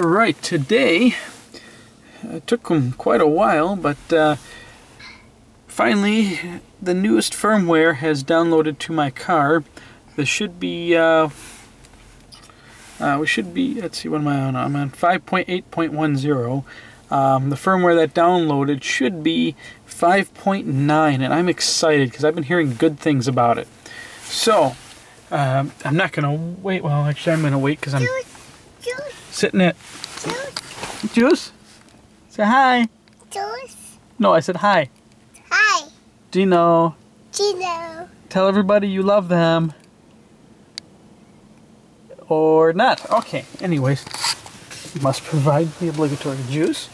Alright, today, it took them quite a while, but finally the newest firmware has downloaded to my car. This should be, let's see, what am I on? I'm on 5.8.10. The firmware that downloaded should be 5.9, and I'm excited because I've been hearing good things about it. So, I'm not going to wait. Well, actually, I'm going to wait because I'm sitting at... Juice? Say hi. Juice? No, I said hi. Hi. Gino. Gino. Tell everybody you love them. Or not. Okay, anyways. Must provide the obligatory juice.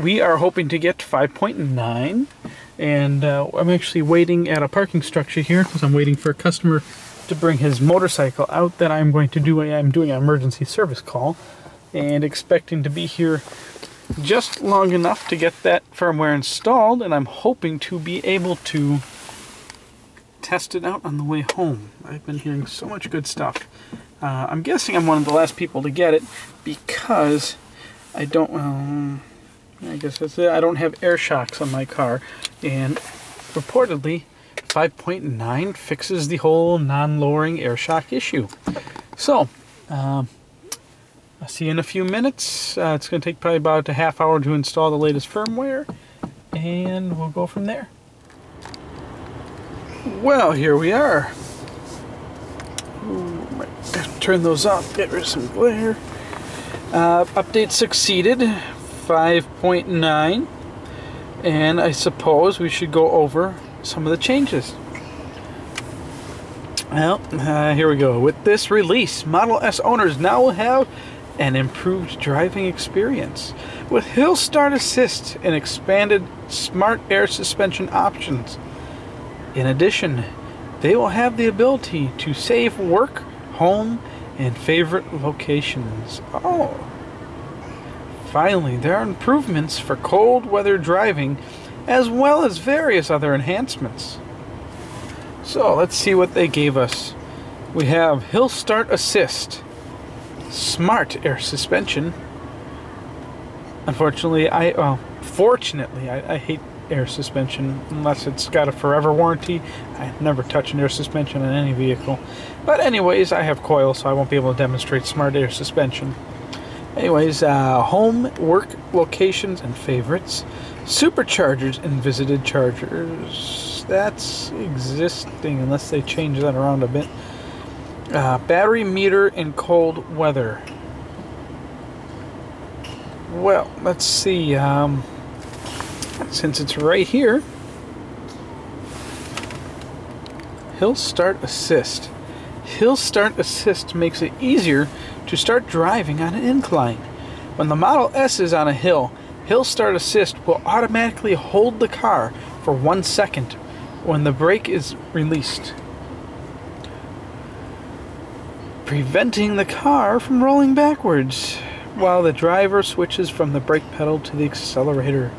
We are hoping to get 5.9, and I'm actually waiting at a parking structure here because I'm waiting for a customer to bring his motorcycle out that I'm going to do. I'm doing an emergency service call and expecting to be here just long enough to get that firmware installed, and I'm hoping to be able to test it out on the way home. I've been hearing so much good stuff. I'm guessing I'm one of the last people to get it because I don't, I guess that's it. I don't have air shocks on my car, and reportedly 5.9 fixes the whole non-lowering air shock issue. So, I'll see you in a few minutes. It's going to take probably about a half hour to install the latest firmware, and we'll go from there. Well, here we are. Turn those off, get rid of some glare. Update succeeded, 5.9, and I suppose we should go over some of the changes. Well, here we go. With this release, Model S owners now will have an improved driving experience with Hill Start Assist and expanded smart air suspension options. In addition, they will have the ability to save work, home, and favorite locations. Oh! Finally, there are improvements for cold weather driving as well as various other enhancements. So let's see what they gave us. We have Hill Start Assist, smart air suspension. Unfortunately, fortunately, I hate air suspension unless it's got a forever warranty. I never touch an air suspension on any vehicle. But anyways, I have coil, so I won't be able to demonstrate smart air suspension. Anyways, home, work locations, and favorites. Superchargers and visited chargers. That's existing unless they change that around a bit. Battery meter in cold weather. Well, let's see. Since it's right here, Hill Start Assist. Hill Start Assist makes it easier to start driving on an incline. When the Model S is on a hill, Hill Start Assist will automatically hold the car for 1 second when the brake is released, preventing the car from rolling backwards while the driver switches from the brake pedal to the accelerator.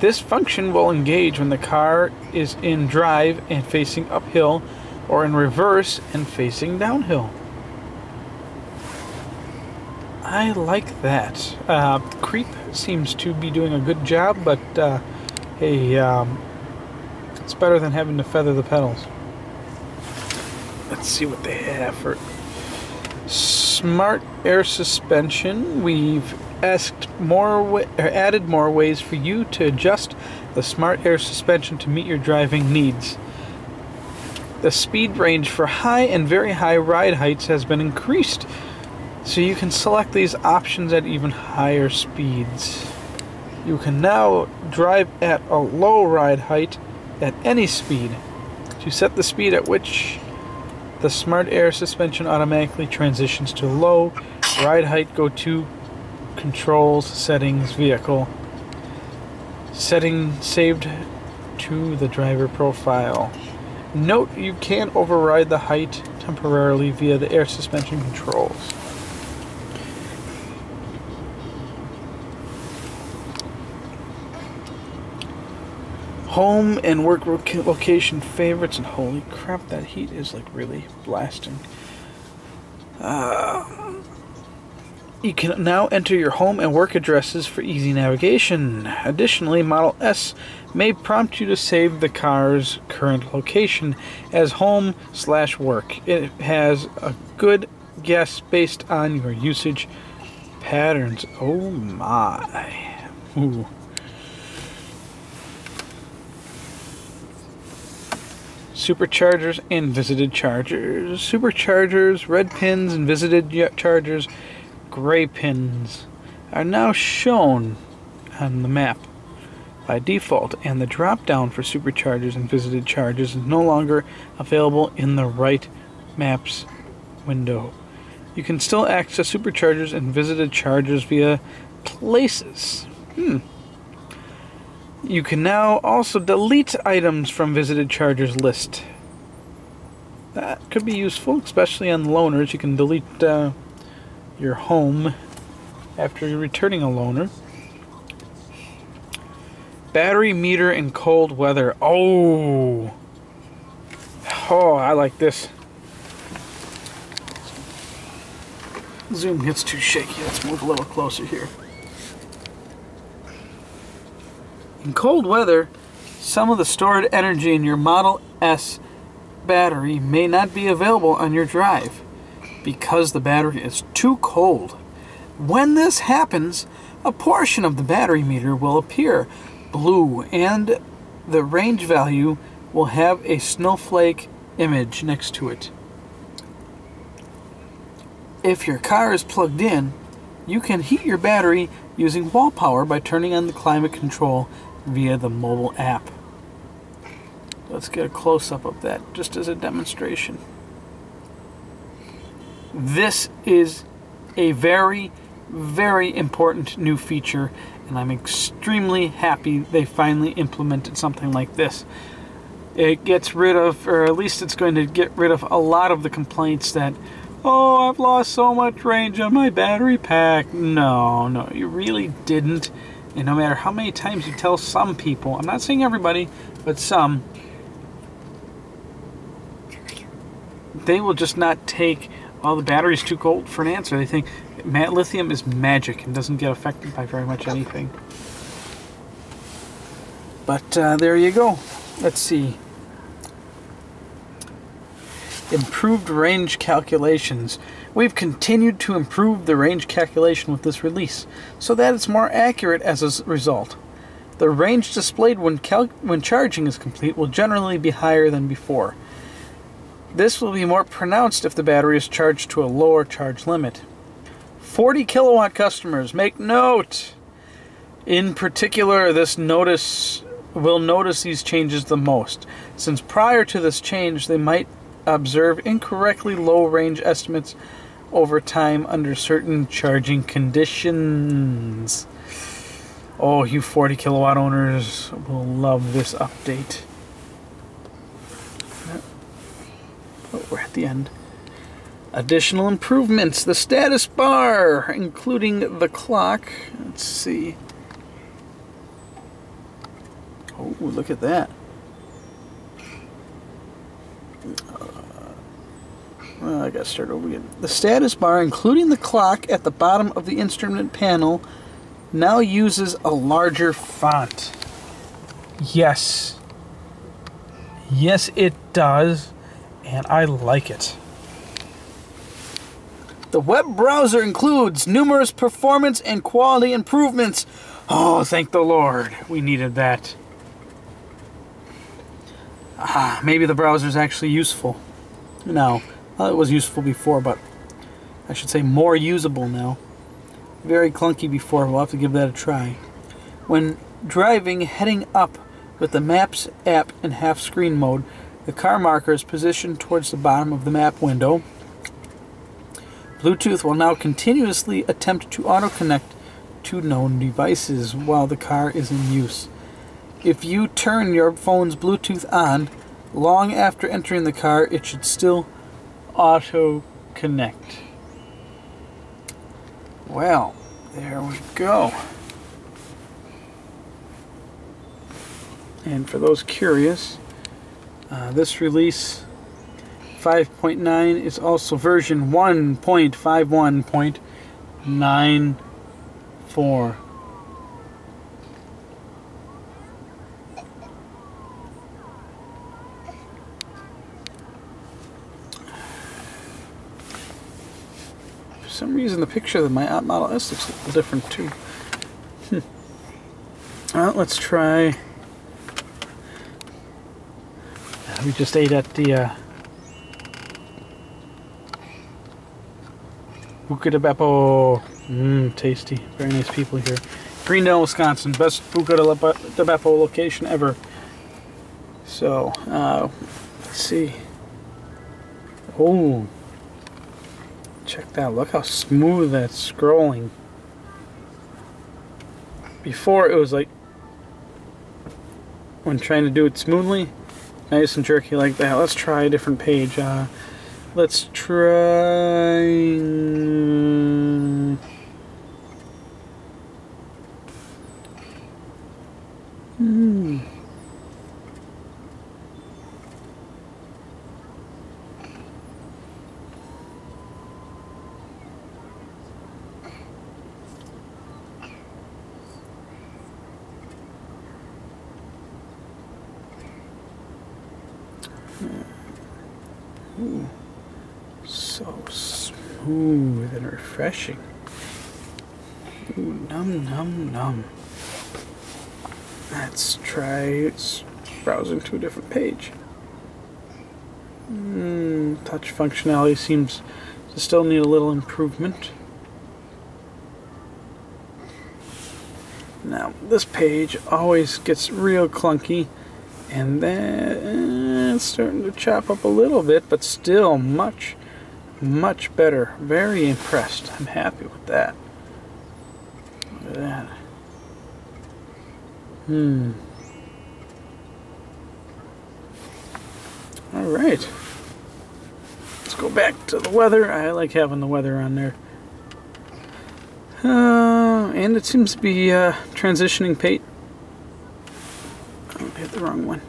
This function will engage when the car is in drive and facing uphill, or in reverse and facing downhill. I like that. Creep seems to be doing a good job, but hey, it's better than having to feather the pedals. Let's see what they have for smart air suspension. We've added more ways for you to adjust the smart air suspension to meet your driving needs. The speed range for high and very high ride heights has been increased, so you can select these options at even higher speeds. You can now drive at a low ride height at any speed. To set the speed at which the smart air suspension automatically transitions to low ride height, go to Controls, Settings, Vehicle. Setting saved to the driver profile. Note you can override the height temporarily via the air suspension controls. Home and work location favorites, and holy crap, that heat is like really blasting. You can now enter your home and work addresses for easy navigation. Additionally, Model S may prompt you to save the car's current location as home/work. It has a good guess based on your usage patterns. Oh my. Ooh. Superchargers and visited chargers. Superchargers, red pins, and visited chargers, gray pins, are now shown on the map by default, and the drop-down for superchargers and visited chargers is no longer available in the right maps window. You can still access superchargers and visited chargers via places. You can now also delete items from visited chargers list. That could be useful, especially on loaners. You can delete your home after you're returning a loaner. Battery meter in cold weather. Oh, I like this. Zoom gets too shaky. Let's move a little closer here. In cold weather, some of the stored energy in your Model S battery may not be available on your drive because the battery is too cold. When this happens, a portion of the battery meter will appear blue and the range value will have a snowflake image next to it. If your car is plugged in, you can heat your battery using wall power by turning on the climate control via the mobile app. Let's get a close-up of that just as a demonstration. This is a very, very important new feature, and I'm extremely happy they finally implemented something like this. It gets rid of, or at least it's going to get rid of a lot of the complaints that, oh, I've lost so much range on my battery pack. No, you really didn't. And no matter how many times you tell some people, I'm not saying everybody, but some, they will just not take, well, the battery's too cold for an answer. They think lithium is magic and doesn't get affected by very much anything. But there you go. Let's see. Improved range calculations. We've continued to improve the range calculation with this release so that it's more accurate as a result. The range displayed when charging is complete will generally be higher than before. This will be more pronounced if the battery is charged to a lower charge limit. 40 kilowatt customers, make note! In particular, this will notice these changes the most, since prior to this change they might observe incorrectly low range estimates over time under certain charging conditions. Oh, you 40 kilowatt owners will love this update. Oh, we're at the end. Additional improvements. The status bar, including the clock. Let's see. Oh, look at that. I gotta start over again. The status bar, including the clock at the bottom of the instrument panel, now uses a larger font. Yes. Yes, it does. And I like it. The web browser includes numerous performance and quality improvements. Oh, thank the Lord. We needed that. Maybe the browser is actually useful. No. Well, it was useful before, but I should say more usable now. Very clunky before. We'll have to give that a try. When driving, heading up with the Maps app in half-screen mode, the car marker is positioned towards the bottom of the map window. Bluetooth will now continuously attempt to auto-connect to known devices while the car is in use. If you turn your phone's Bluetooth on, long after entering the car, it should still auto-connect. Well, there we go. And for those curious, this release 5.9 is also version 1.51. 9.4. For some reason, the picture of my Model S looks a little different too. Well, let's try. We just ate at the Buca de Beppo. Tasty. Very nice people here. Greendale, Wisconsin. Best Buca de Beppo location ever. So, let's see. Oh, check that. Look how smooth that's scrolling. Before it was like, when trying to do it smoothly, nice and jerky like that. Let's try a different page. Let's try... Ooh, so smooth and refreshing. Ooh, num num num. Let's try browsing to a different page. Touch functionality seems to still need a little improvement. Now, this page always gets real clunky, and then it's starting to chop up a little bit, but still much, much better. Very impressed. I'm happy with that. Look at that. Alright. Let's go back to the weather. I like having the weather on there. And it seems to be transitioning page. Oh, I hit the wrong one.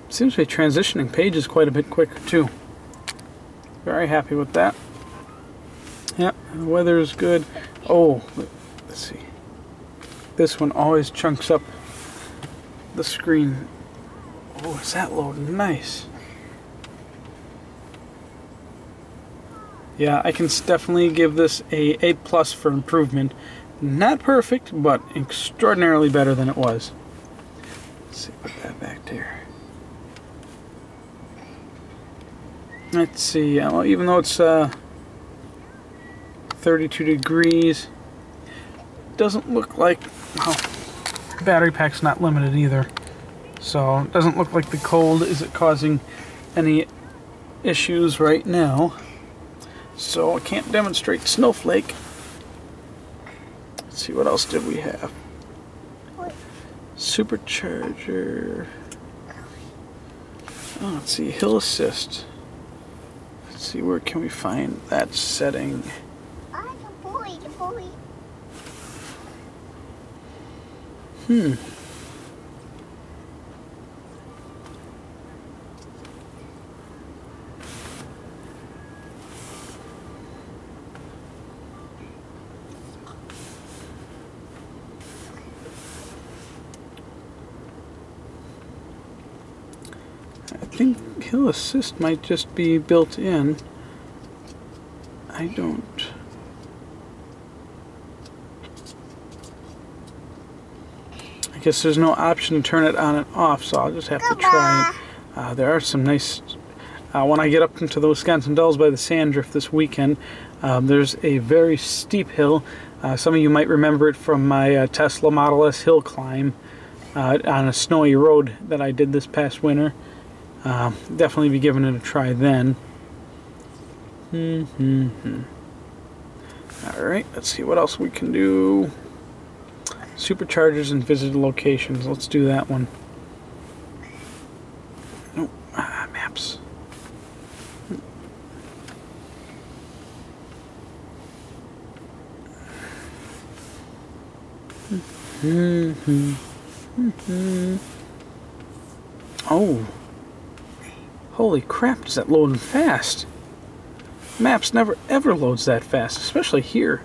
Seems to be transitioning pages quite a bit quicker too. Very happy with that. Yep, the weather is good. Oh, let's see. This one always chunks up the screen. Oh, is that loading? Nice. Yeah, I can definitely give this a A+ for improvement. Not perfect, but extraordinarily better than it was. Let's see, put that back there. Let's see, well, even though it's 32 degrees, it doesn't look like, well, battery pack's not limited either. So it doesn't look like the cold is causing any issues right now. So I can't demonstrate Snowflake. Let's see, what else did we have? Supercharger. Oh, let's see, Hill Assist. Let's see, where can we find that setting? I think Hill Assist might just be built in. I don't... I guess there's no option to turn it on and off, so I'll just have to try it. There are some nice... when I get up into the Wisconsin Dells by the sand drift this weekend, there's a very steep hill. Some of you might remember it from my Tesla Model S hill climb on a snowy road that I did this past winter. Definitely be giving it a try then. Alright, let's see what else we can do. Superchargers and visited locations. Let's do that one. Nope. Maps. Oh. Holy crap, is that loading fast? Maps never ever loads that fast, especially here.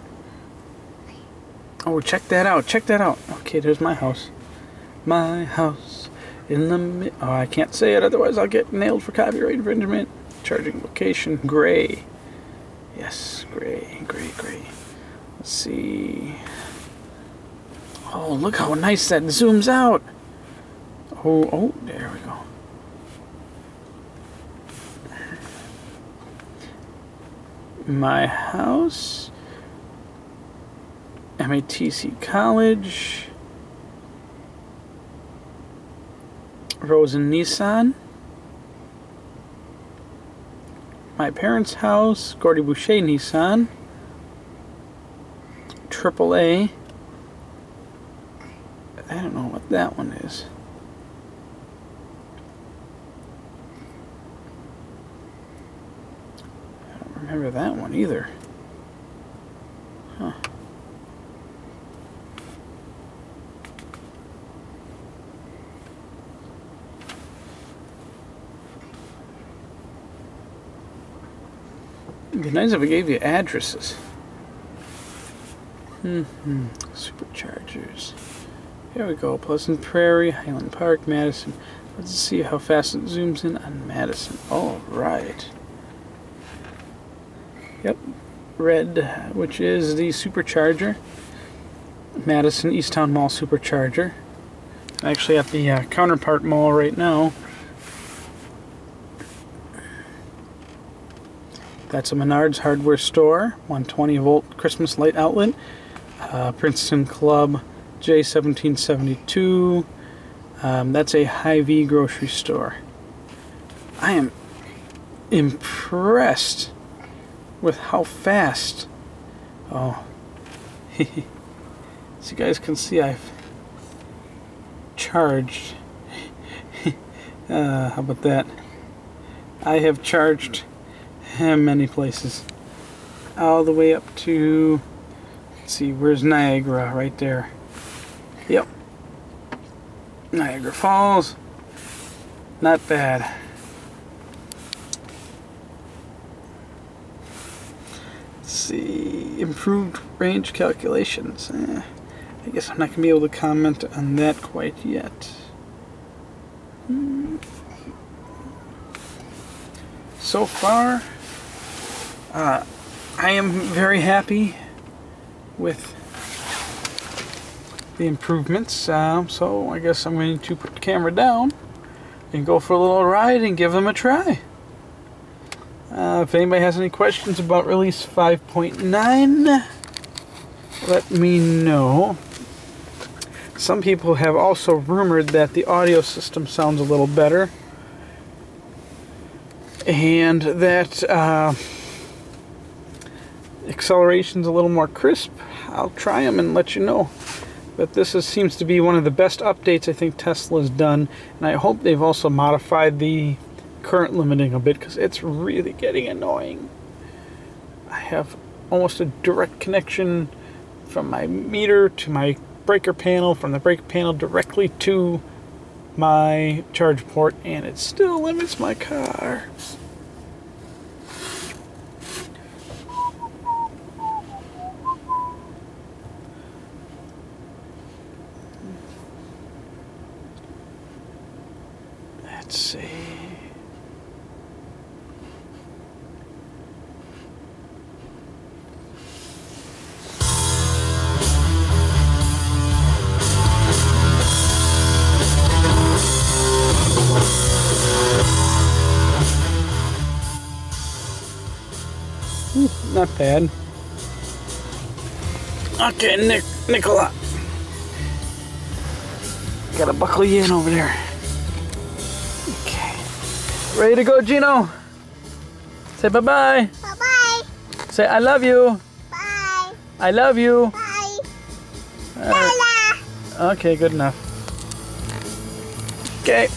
Oh, check that out. Check that out. Okay, there's my house. My house in the oh, I can't say it, otherwise I'll get nailed for copyright infringement. Charging location, gray. Yes, gray. Let's see. Oh, look how nice that zooms out. Oh, there we go. My house. MATC College. Rosen Nissan. My parents' house. Gordy Boucher Nissan. AAA. I don't know what that one is. I don't remember that one either. Huh. It'd be nice if it gave you addresses. Superchargers. Here we go. Pleasant Prairie, Highland Park, Madison. Let's see how fast it zooms in on Madison. All right. Yep. Red, which is the supercharger. Madison Easttown Mall supercharger. I'm actually at the Counterpart Mall right now. That's a Menards hardware store. 120 volt Christmas light outlet. Princeton Club J1772. That's a Hy-Vee grocery store. I am impressed with how fast. Oh, as you guys can see, I've charged. How about that? I have charged many places. All the way up to, let's see, where's Niagara? Right there. Yep. Niagara Falls. Not bad. Let's see. Improved range calculations. I guess I'm not going to be able to comment on that quite yet. So far, I am very happy with the improvements, so I guess I'm going to put the camera down and go for a little ride and give them a try. If anybody has any questions about release 5.9, let me know. Some people have also rumored that the audio system sounds a little better and that acceleration's a little more crisp. I'll try them and let you know. But this seems to be one of the best updates I think Tesla's done, and I hope they've also modified the current limiting a bit, because it's really getting annoying. I have almost a direct connection from my meter to my breaker panel, from the breaker panel directly to my charge port, and it still limits my car. Let's see. Not bad. Okay, Nicola. Gotta buckle you in over there. Okay. Ready to go, Gino? Say bye-bye. Bye-bye. Say I love you. Bye. I love you. Bye. Right. Okay, good enough. Okay.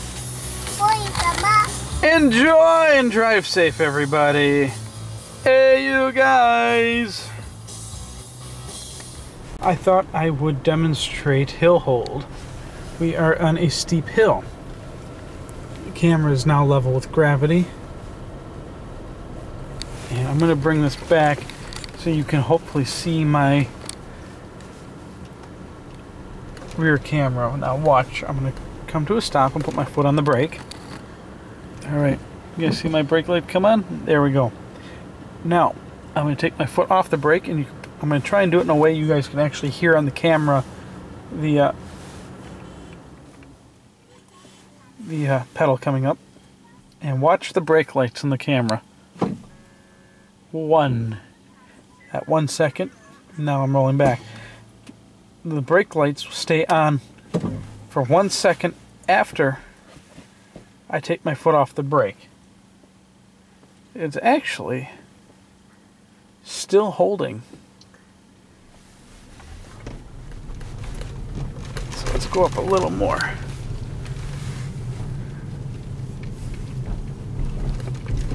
Enjoy and drive safe, everybody. Hey, you guys. I thought I would demonstrate hill hold. We are on a steep hill. The camera is now level with gravity. And I'm I'm going to bring this back so you can hopefully see my rear camera. Now watch, I'm going to come to a stop and put my foot on the brake. Alright, you guys see my brake light come on? There we go. Now, I'm going to take my foot off the brake, and I'm going to try and do it in a way you guys can actually hear on the camera the pedal coming up. And watch the brake lights in the camera. 1. At 1 second. Now I'm rolling back. The brake lights will stay on for 1 second after I take my foot off the brake. It's actually still holding. So let's go up a little more.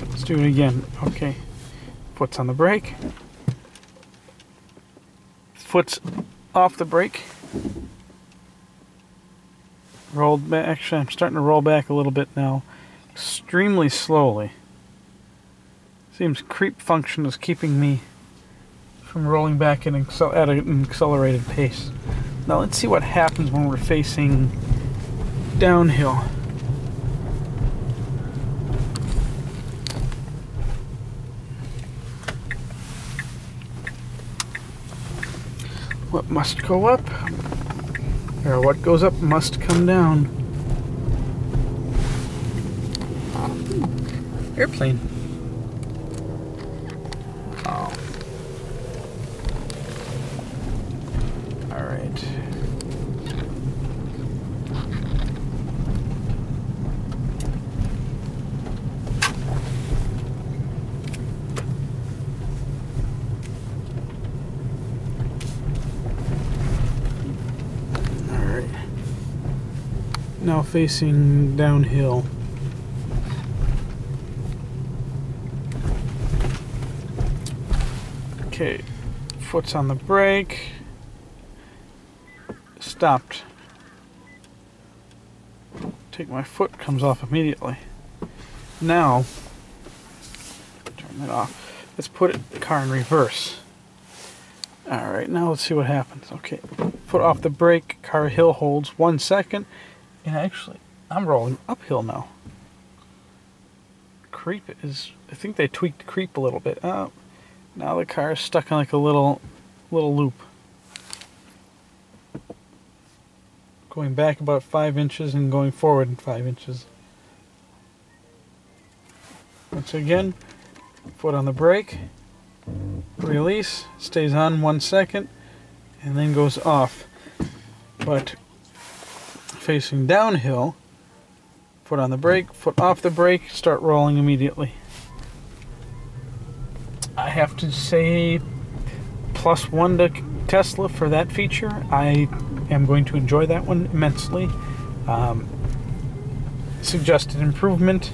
Let's do it again. Okay. Foot's on the brake. Foot's off the brake. Rolled back. Actually, I'm starting to roll back a little bit now. Extremely slowly. Seems creep function is keeping me from rolling back at an accelerated pace. Now let's see what happens when we're facing downhill. What must go up, or what goes up must come down. Airplane. Oh. All right. Now facing downhill. Okay, foot's on the brake. Stopped. Take my foot, comes off immediately. Now, turn it off. Let's put the car in reverse. Alright, now let's see what happens. Okay, foot off the brake, car hill holds 1 second. And actually, I'm rolling uphill now. Creep is... I think they tweaked the creep a little bit. Oh, now the car is stuck in like a little loop. Going back about 5 inches and going forward 5 inches. Once again, foot on the brake. Release. Stays on 1 second. And then goes off. But... facing downhill, foot on the brake, foot off the brake, start rolling immediately. I have to say +1 to Tesla for that feature. I am going to enjoy that one immensely. Suggested improvement: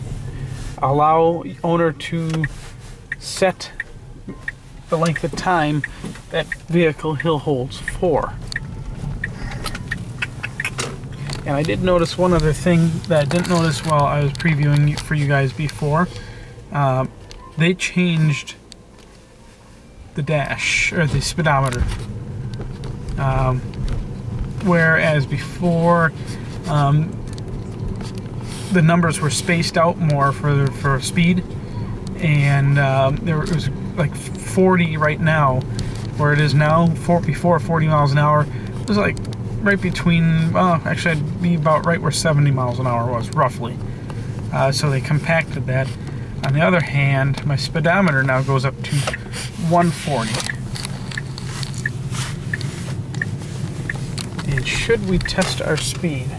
allow owner to set the length of time that vehicle hill holds for. And I did notice one other thing that I didn't notice while I was previewing for you guys before. They changed the dash, or the speedometer. Whereas before, the numbers were spaced out more for speed. And there was like 40 right now, where it is now, before 40 miles an hour, it was like right between, well, actually I'd be about right where 70 miles an hour was, roughly. So they compacted that. On the other hand, my speedometer now goes up to 140. And should we test our speed?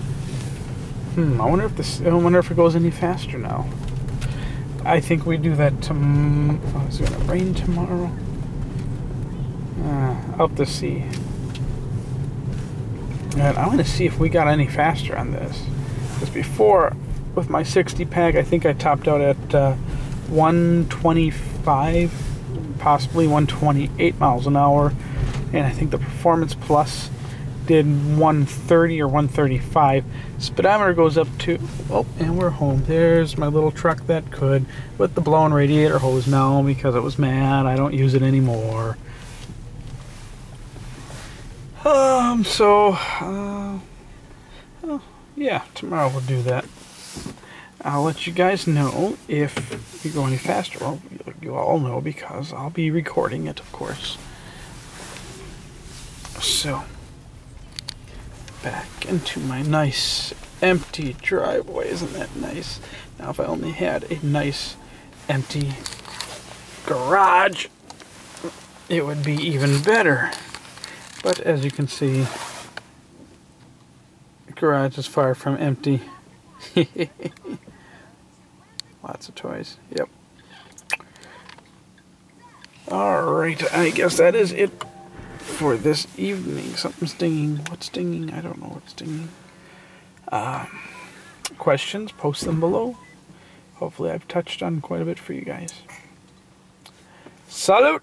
I wonder if it goes any faster now. I think we do that tomorrow. Oh, is it gonna rain tomorrow? I'll have to see. And I want to see if we got any faster on this. Because before, with my 60 pack, I think I topped out at 125, possibly 128 miles an hour. And I think the Performance Plus did 130 or 135. Speedometer goes up to, oh, and we're home. There's my little truck that could, with the blown radiator hose now because it was mad. I don't use it anymore. Yeah, tomorrow we'll do that. I'll let you guys know if we go any faster. Well, you all know because I'll be recording it, of course. So, back into my nice empty driveway. Isn't that nice? Now, if I only had a nice empty garage, it would be even better. But as you can see, the garage is far from empty. Lots of toys. Yep. Alright, I guess that is it for this evening. Something's stinging. What's stinging? I don't know what's stinging. Questions? Post them below. Hopefully I've touched on quite a bit for you guys. Salute!